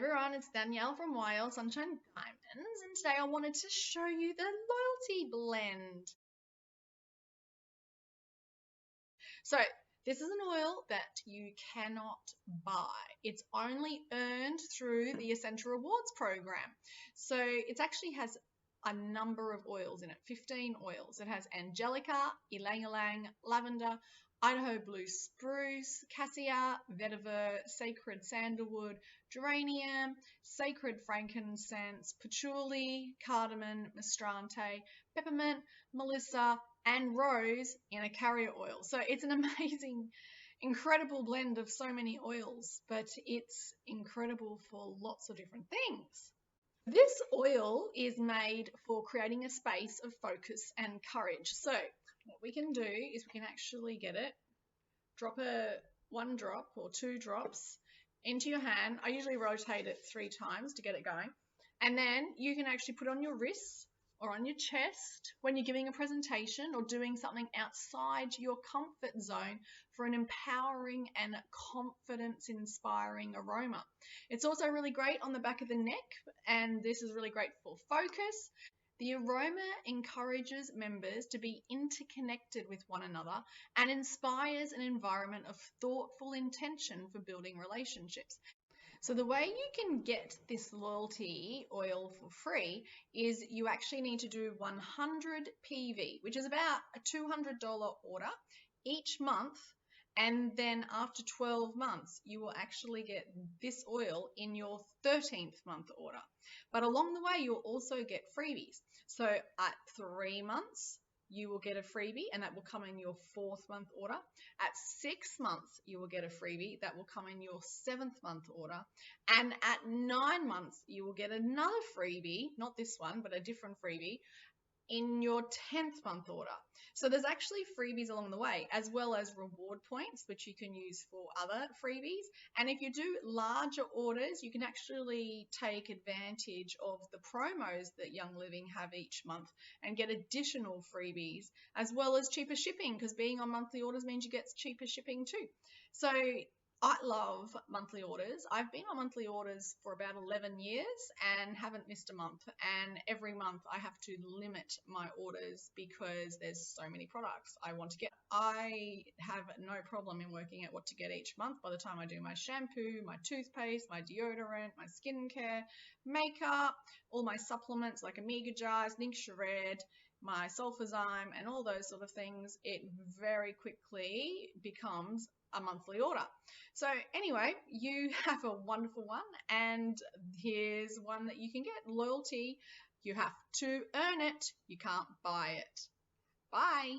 everyone, it's Danielle from Wild Sunshine Diamonds, and today I wanted to show you the Loyalty Blend. So this is an oil that you cannot buy. It's only earned through the Essential Rewards program. So it actually has a number of oils in it, 15 oils. It has Angelica, Ylang, Lavender, Idaho Blue, spruce, Cassia, Vetiver, sacred sandalwood, Geranium, sacred frankincense, Patchouli, Cardamom, Mastrante, Peppermint, Melissa, and rose in a carrier oil. So it's an amazing, incredible blend of so many oils, but it's incredible for lots of different things. This oil is made for creating a space of focus and courage. So what we can do is we can actually get it, drop one drop or 2 drops into your hand. I usually rotate it 3 times to get it going. And then you can actually put on your wrists or on your chest when you're giving a presentation or doing something outside your comfort zone for an empowering and confidence-inspiring aroma. It's also really great on the back of the neck, and this is really great for focus. The aroma encourages members to be interconnected with one another and inspires an environment of thoughtful intention for building relationships. So the way you can get this loyalty oil for free is you actually need to do 100 PV, which is about a $200 order each month. And then after 12 months, you will actually get this oil in your 13th month order. But along the way, you'll also get freebies. So at 3 months, you will get a freebie, and that will come in your 4th month order. At 6 months, you will get a freebie that will come in your 7th month order. And at 9 months, you will get another freebie, not this one, but a different freebie, in your 10th month order. So there's actually freebies along the way, as well as reward points, which you can use for other freebies. And if you do larger orders, you can actually take advantage of the promos that Young Living have each month and get additional freebies, as well as cheaper shipping, because being on monthly orders means you get cheaper shipping too. So I love monthly orders. I've been on monthly orders for about 11 years and haven't missed a month. And every month I have to limit my orders because there's so many products I want to get. I have no problem in working out what to get each month by the time I do my shampoo, my toothpaste, my deodorant, my skincare, makeup, all my supplements like Omega Jars, Nixia Red, my sulfazyme, and all those sort of things. It very quickly becomes a monthly order. So anyway, you have a wonderful one, and here's one that you can get. Loyalty, you have to earn it. You can't buy it. Bye.